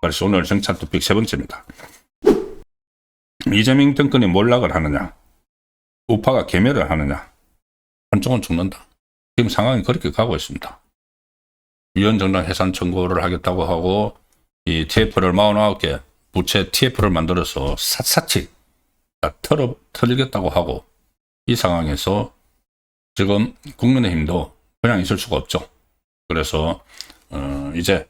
그래서 오늘 정찰 토픽 세 번째입니다. 이재명 정권이 몰락을 하느냐, 우파가 괴멸을 하느냐, 한쪽은 죽는다. 지금 상황이 그렇게 가고 있습니다. 위원정당 해산 청구를 하겠다고 하고 이 TF를 49개 부채 TF를 만들어서 샅샅이 다 털리겠다고 하고, 이 상황에서 지금 국민의힘도 그냥 있을 수가 없죠. 그래서 이제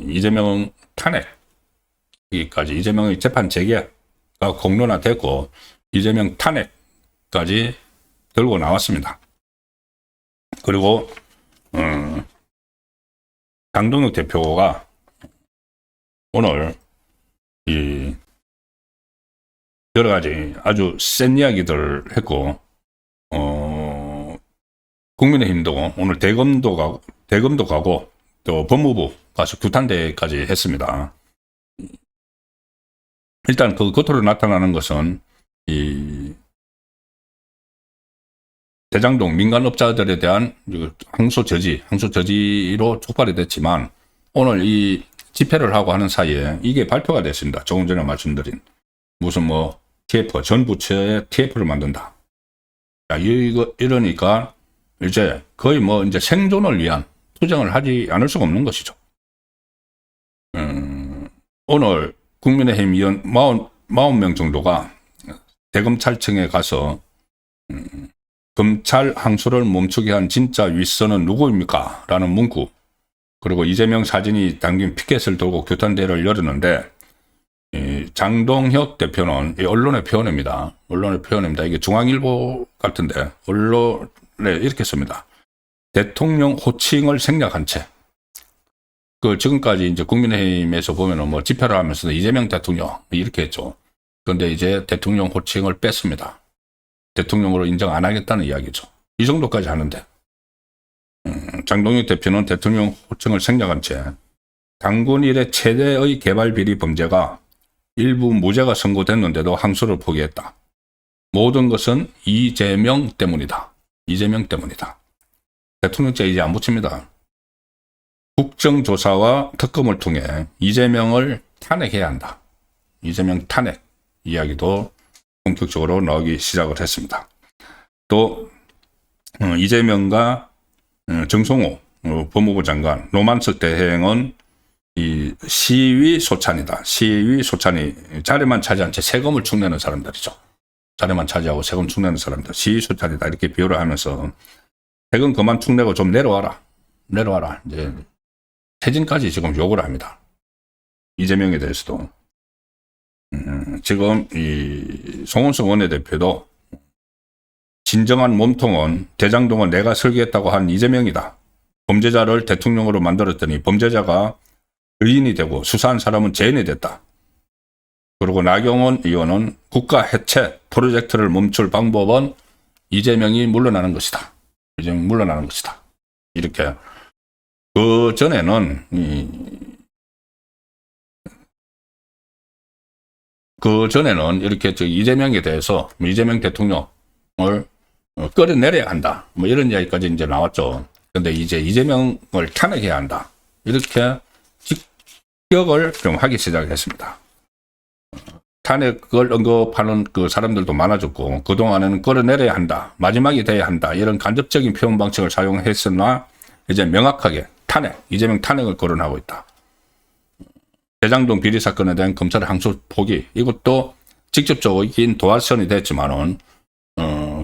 이재명 탄핵까지, 이재명의 재판 재개가 공론화되고 이재명 탄핵까지 들고 나왔습니다. 그리고 장동혁 대표가 오늘 이 여러 가지 아주 센 이야기들을 했고, 국민의힘도 오늘 대검도 가고 또 법무부 가서 규탄대까지 했습니다. 일단 그 겉으로 나타나는 것은 이 대장동 민간업자들에 대한 항소 저지로 촉발이 됐지만, 오늘 이 집회를 하고 하는 사이에 이게 발표가 됐습니다. 조금 전에 말씀드린 무슨 뭐 TF, 전 부처에 TF를 만든다. 자, 이러니까 이제 거의 뭐 이제 생존을 위한 투쟁을 하지 않을 수가 없는 것이죠. 오늘 국민의힘 의원 40명 정도가 대검찰청에 가서 검찰 항소를 멈추게 한 진짜 윗선은 누구입니까? 라는 문구, 그리고 이재명 사진이 담긴 피켓을 들고 규탄대회를 열었는데, 장동혁 대표는 언론의 표현입니다. 이게 중앙일보 같은데 언론에 이렇게 씁니다. 대통령 호칭을 생략한 채. 지금까지 이제 국민의힘에서 보면은 뭐 집회를 하면서 이재명 대통령 이렇게 했죠. 그런데 이제 대통령 호칭을 뺐습니다. 대통령으로 인정 안 하겠다는 이야기죠. 이 정도까지 하는데, 장동혁 대표는 대통령 호칭을 생략한 채 당군 이래 최대의 개발 비리 범죄가 일부 무죄가 선고됐는데도 항소를 포기했다. 모든 것은 이재명 때문이다. 대통령죄 이제 안 붙입니다. 국정조사와 특검을 통해 이재명을 탄핵해야 한다. 이재명 탄핵 이야기도 본격적으로 나오기 시작을 했습니다. 또 이재명과 정성호 법무부 장관 노만석 대행은 이 시위 소찬이다. 시위 소찬이, 자리만 차지한 채 세금을 축내는 사람들이죠. 자리만 차지하고 세금 축내는 사람들, 시위 소찬이다. 이렇게 비유를 하면서 세금 그만 축내고 좀 내려와라. 이제 퇴진까지 지금 요구를 합니다. 이재명에 대해서도. 지금 이 송원석 원내대표도 진정한 몸통은 대장동은 내가 설계했다고 한 이재명이다. 범죄자를 대통령으로 만들었더니 범죄자가 의인이 되고 수사한 사람은 죄인이 됐다. 그리고 나경원 의원은 국가 해체 프로젝트를 멈출 방법은 이재명이 물러나는 것이다. 이렇게. 그 전에는 이렇게 이재명에 대해서 이재명 대통령을 끌어내려야 한다. 뭐 이런 이야기까지 이제 나왔죠. 근데 이제 이재명을 탄핵해야 한다. 이렇게 직격을 좀 하기 시작했습니다. 탄핵을 언급하는 그 사람들도 많아졌고, 그동안에는 끌어내려야 한다. 마지막이 돼야 한다. 이런 간접적인 표현 방식을 사용했으나, 이제 명확하게 이재명 탄핵을 거론하고 있다. 대장동 비리 사건에 대한 검찰의 항소 포기, 이것도 직접적인 도화선이 됐지만은,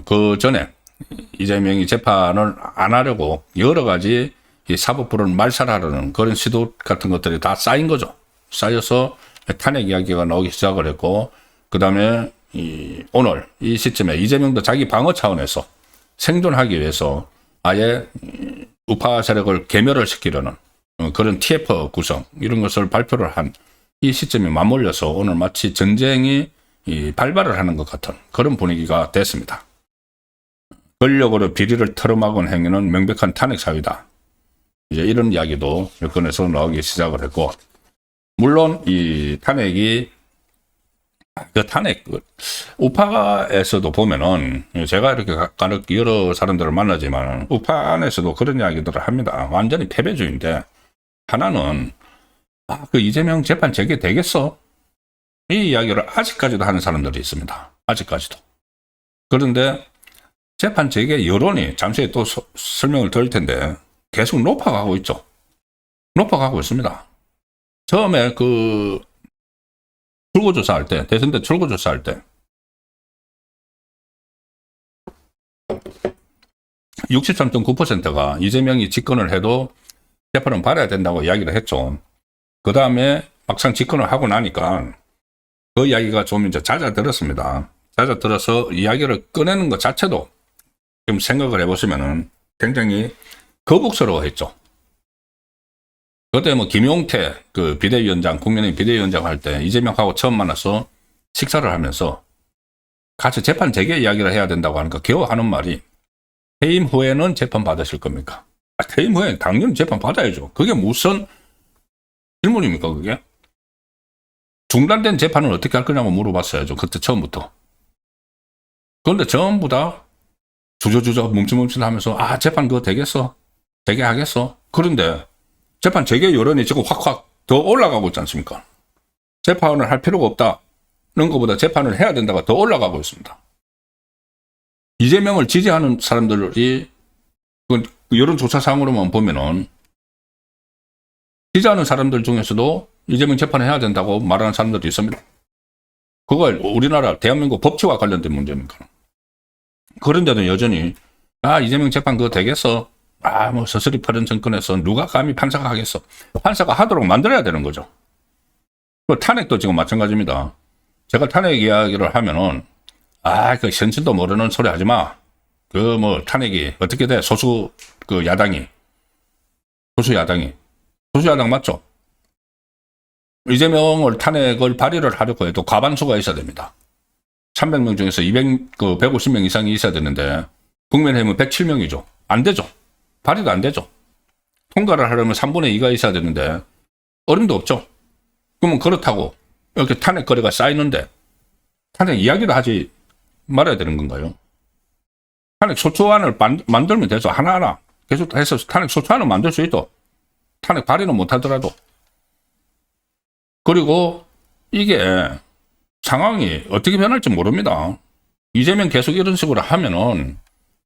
그 전에 이재명이 재판을 안 하려고 여러 가지 이 사법부를 말살하려는 그런 시도 같은 것들이 다 쌓인 거죠. 쌓여서 탄핵 이야기가 나오기 시작을 했고, 그 다음에 오늘 이 시점에 이재명도 자기 방어 차원에서 생존하기 위해서 아예 우파 세력을 괴멸을 시키려는 그런 TF 구성, 이런 것을 발표를 한 이 시점에 맞물려서 오늘 마치 전쟁이 발발을 하는 것 같은 그런 분위기가 됐습니다. 권력으로 비리를 털어막은 행위는 명백한 탄핵 사유다. 이제 이런 이야기도 여건에서 나오기 시작을 했고, 물론 이 탄핵이 그 탄핵, 우파에서도 보면은, 제가 이렇게 간혹 여러 사람들을 만나지만, 우파 안에서도 그런 이야기들을 합니다. 완전히 패배주의인데, 하나는, 그 이재명 재판 재개되겠어? 이 이야기를 아직까지도 하는 사람들이 있습니다. 아직까지도. 그런데, 재판 재개 여론이, 잠시 후에 또 설명을 드릴 텐데, 계속 높아가고 있죠. 높아가고 있습니다. 처음에 출구조사할 때, 대선 때 출구조사할 때, 63.9%가 이재명이 집권을 해도 재판은 받아야 된다고 이야기를 했죠. 그 다음에 막상 집권을 하고 나니까 그 이야기가 좀 이제 잦아들었습니다. 잦아들어서 이야기를 꺼내는 것 자체도 좀 생각을 해보시면은 굉장히 거북스러워했죠. 그때 뭐 김용태 그 비대위원장, 국민의힘 비대위원장 할 때 이재명하고 처음 만나서 식사를 하면서 같이 재판 재개 이야기를 해야 된다고 하니까 겨우 하는 말이 퇴임 후에는 재판 받으실 겁니까? 퇴임 후에 당연히 재판 받아야죠. 그게 무슨 질문입니까, 그게? 중단된 재판을 어떻게 할 거냐고 물어봤어야죠. 그때 처음부터. 그런데 전부 다 주저주저 멈칫멈칫 하면서 재판 그거 되겠어? 재개하겠어? 그런데 재판 재개 여론이 지금 확확 더 올라가고 있지 않습니까? 재판을 할 필요가 없다는 것보다 재판을 해야 된다가 더 올라가고 있습니다. 이재명을 지지하는 사람들이 여론조사상으로만 보면은 지지하는 사람들 중에서도 이재명 재판을 해야 된다고 말하는 사람들도 있습니다. 그걸 우리나라 대한민국 법치와 관련된 문제입니까? 그런데도 여전히 이재명 재판 그거 되겠어? 뭐 서슬이 펴른 정권에서 누가 감히 판사가 하겠어? 판사가 하도록 만들어야 되는 거죠. 탄핵도 지금 마찬가지입니다. 제가 탄핵 이야기를 하면은 그 현실도 모르는 소리 하지 마. 탄핵이 어떻게 돼? 소수 야당 맞죠? 이재명을 탄핵을 발의를 하려고 해도 과반수가 있어야 됩니다. 300명 중에서 150명 이상이 있어야 되는데 국민의힘은 107명이죠. 안 되죠. 발의도 안 되죠. 통과를 하려면 3분의 2가 있어야 되는데 어림도 없죠. 그러면 그렇다고 이렇게 탄핵 거래가 쌓이는데 탄핵 이야기도 하지 말아야 되는 건가요? 탄핵 소추안을 만들면 되죠. 하나하나 계속 해서 탄핵 소추안을 만들 수 있도. 탄핵 발의는 못하더라도. 그리고 이게 상황이 어떻게 변할지 모릅니다. 이재명 계속 이런 식으로 하면은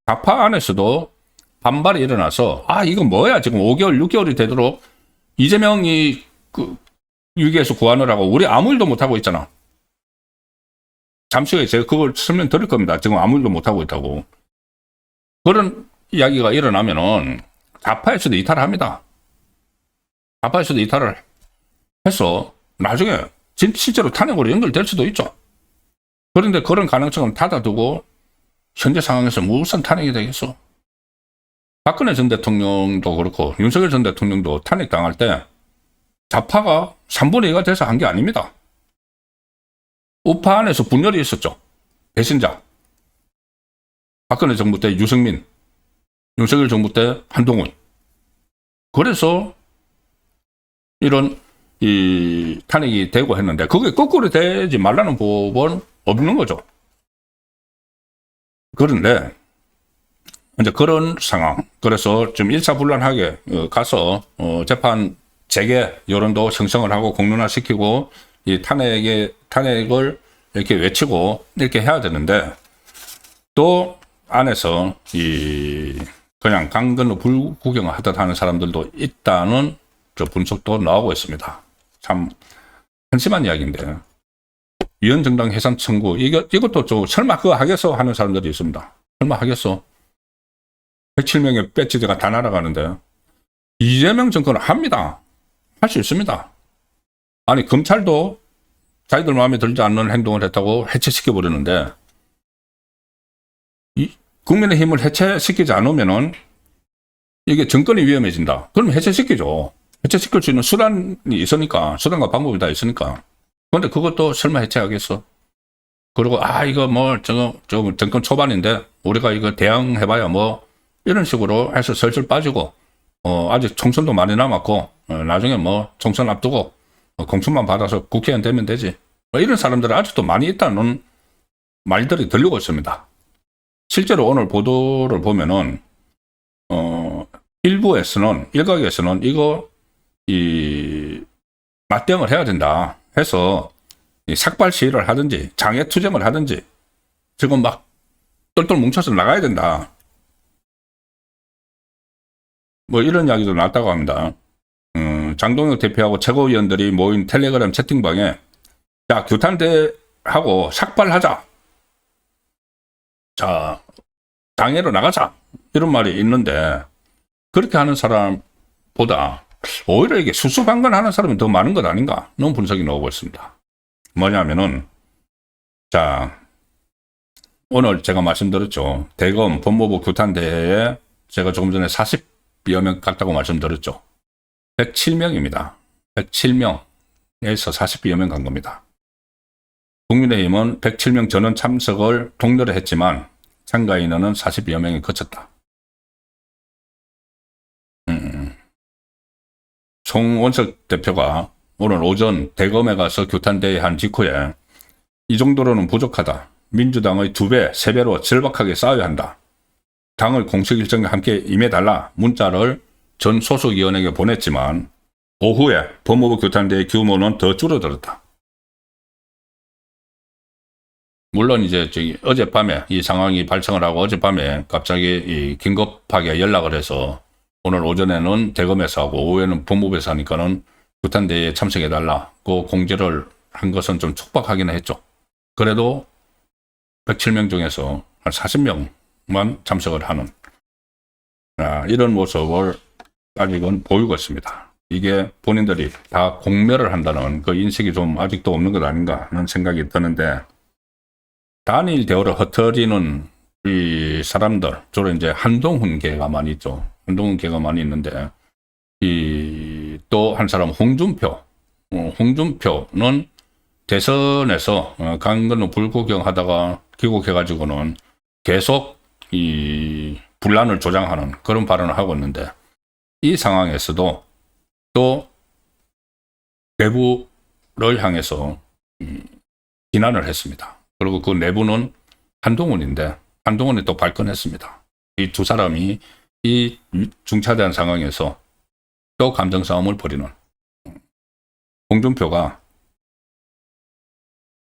좌파 안에서도 반발이 일어나서 이거 뭐야 지금 5개월 6개월이 되도록 이재명이 위기에서 구하느라고 우리 아무 일도 못하고 있잖아. 잠시 후에 제가 그걸 설명드릴 겁니다. 지금 아무 일도 못하고 있다고. 그런 이야기가 일어나면은 좌파에서도 이탈을 합니다. 좌파에서도 이탈을 해서 나중에 실제로 탄핵으로 연결될 수도 있죠. 그런데 그런 가능성은 닫아두고 현재 상황에서 무슨 탄핵이 되겠어? 박근혜 전 대통령도 그렇고 윤석열 전 대통령도 탄핵 당할 때 좌파가 3분의 2가 돼서 한 게 아닙니다. 우파 안에서 분열이 있었죠. 배신자. 박근혜 정부 때 유승민, 윤석열 정부 때 한동훈. 그래서 이런 탄핵이 되고 했는데 그게 거꾸로 되지 말라는 법은 없는 거죠. 그런데 이제 그런 상황. 그래서 좀 일사불란하게 가서 재판 재개 여론도 형성을 하고 공론화시키고 이 탄핵을 이렇게 외치고 이렇게 해야 되는데 또 안에서 그냥 강 건너 불 구경을 하듯 하는 사람들도 있다는 저 분석도 나오고 있습니다. 참 한심한 이야기인데 위헌정당 해산 청구 이것도 설마 그거 하겠어 하는 사람들이 있습니다. 설마 하겠어? 107명의 배지가 다 날아가는데 이재명 정권은 합니다. 할 수 있습니다. 아니 검찰도 자기들 마음에 들지 않는 행동을 했다고 해체시켜버리는데 국민의힘을 해체시키지 않으면은 이게 정권이 위험해진다. 그러면 해체시키죠. 해체시킬 수 있는 수단이 있으니까 수단과 방법이 다 있으니까. 그런데 그것도 설마 해체하겠어? 그리고 이거 저거 정권 초반인데 우리가 이거 대응해봐야 이런 식으로 해서 슬슬 빠지고 아직 총선도 많이 남았고 나중에 총선 앞두고 공천만 받아서 국회의원 되면 되지. 뭐 이런 사람들이 아직도 많이 있다는 말들이 들리고 있습니다. 실제로 오늘 보도를 보면은 일각에서는 이거 맞대응을 해야 된다 해서 삭발 시위를 하든지 장애 투쟁을 하든지 지금 막 똘똘 뭉쳐서 나가야 된다. 뭐 이런 이야기도 나왔다고 합니다. 장동혁 대표하고 최고위원들이 모인 텔레그램 채팅방에 자, 규탄대하고 삭발하자. 자, 장애로 나가자. 이런 말이 있는데 그렇게 하는 사람보다 오히려 이게 수수방관하는 사람이 더 많은 것 아닌가? 이런 분석이 나오고 있습니다. 뭐냐면은 자, 오늘 제가 말씀드렸죠. 대검 법무부 규탄대회에 제가 조금 전에 40여 명 갔다고 말씀드렸죠. 107명입니다. 107명에서 40여 명 간 겁니다. 국민의힘은 107명 전원 참석을 독려를 했지만 참가 인원은 40여 명이 그쳤다. 송원석 대표가 오늘 오전 대검에 가서 규탄대회 한 직후에 이 정도로는 부족하다. 민주당의 2배, 3배로 절박하게 싸워야 한다. 당의 공식 일정에 함께 임해달라 문자를 전 소속위원에게 보냈지만 오후에 법무부 규탄대회 규모는 더 줄어들었다. 물론 이제 어젯밤에 이 상황이 발생을 하고 어젯밤에 갑자기 긴급하게 연락을 해서 오늘 오전에는 대검에서 하고 오후에는 법무부에서 하니까는 규탄대회에 참석해달라고 공지를 한 것은 좀 촉박하기는 했죠. 그래도 107명 중에서 한 40명만 참석을 하는 이런 모습을 아직은 보이고 있습니다. 이게 본인들이 다 공멸을 한다는 그 인식이 좀 아직도 없는 것 아닌가 하는 생각이 드는데 단일 대우를 흩어지는 이 사람들, 주로 이제 한동훈계가 많이 있죠. 한동훈계가 많이 있는데 또 한 사람 홍준표는 대선에서 강건우 불구경하다가 귀국해가지고는 계속 이 분란을 조장하는 그런 발언을 하고 있는데 이 상황에서도 또 내부를 향해서 비난을 했습니다. 그리고 그 내부는 한동훈인데 한동훈이 또 발끈했습니다. 이 두 사람이 이 중차대한 상황에서 또 감정 싸움을 벌이는 홍준표가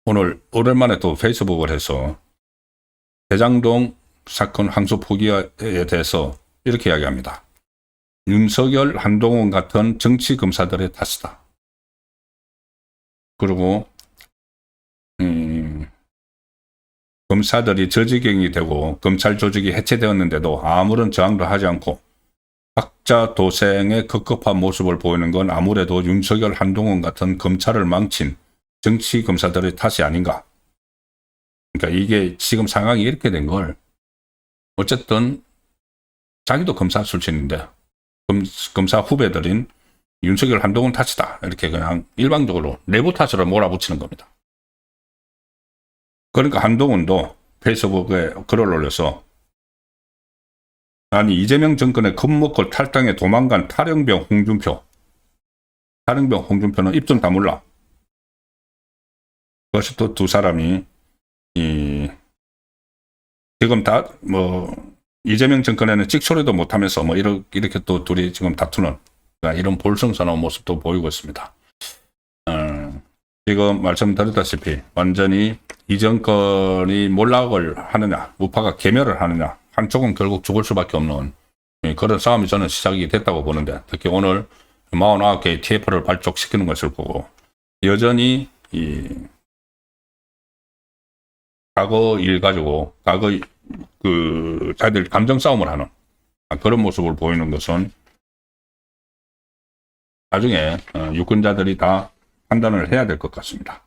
오늘 오랜만에 또 페이스북을 해서 대장동 사건 항소 포기에 대해서 이렇게 이야기합니다. 윤석열, 한동훈 같은 정치 검사들의 탓이다. 그리고 검사들이 저지경이 되고 검찰 조직이 해체되었는데도 아무런 저항도 하지 않고 학자 도생의 급급한 모습을 보이는 건 아무래도 윤석열, 한동훈 같은 검찰을 망친 정치 검사들의 탓이 아닌가. 그러니까 이게 지금 상황이 이렇게 된 걸 어쨌든 자기도 검사 출신인데 검사 후배들인 윤석열, 한동훈 탓이다. 이렇게 그냥 일방적으로 내부 탓으로 몰아붙이는 겁니다. 그러니까 한동훈도 페이스북에 글을 올려서 아니 이재명 정권에 겁먹고 탈당해 도망간 탈영병 홍준표는 입 좀 다물라. 그것이 또 두 사람이 지금 다 이재명 정권에는 찍소리도 못하면서 이렇게 또 둘이 지금 다투는 이런 볼성사나운 모습도 보이고 있습니다. 지금 말씀드렸다시피 완전히 이 정권이 몰락을 하느냐, 우파가 개멸을 하느냐, 한쪽은 결국 죽을 수밖에 없는 그런 싸움이 저는 시작이 됐다고 보는데 특히 오늘 49개의 TF를 발족시키는 것을 보고 여전히 과거 일 가지고 과거 자기들 감정 싸움을 하는 그런 모습을 보이는 것은 나중에 유권자들이 다 판단을 해야 될 것 같습니다.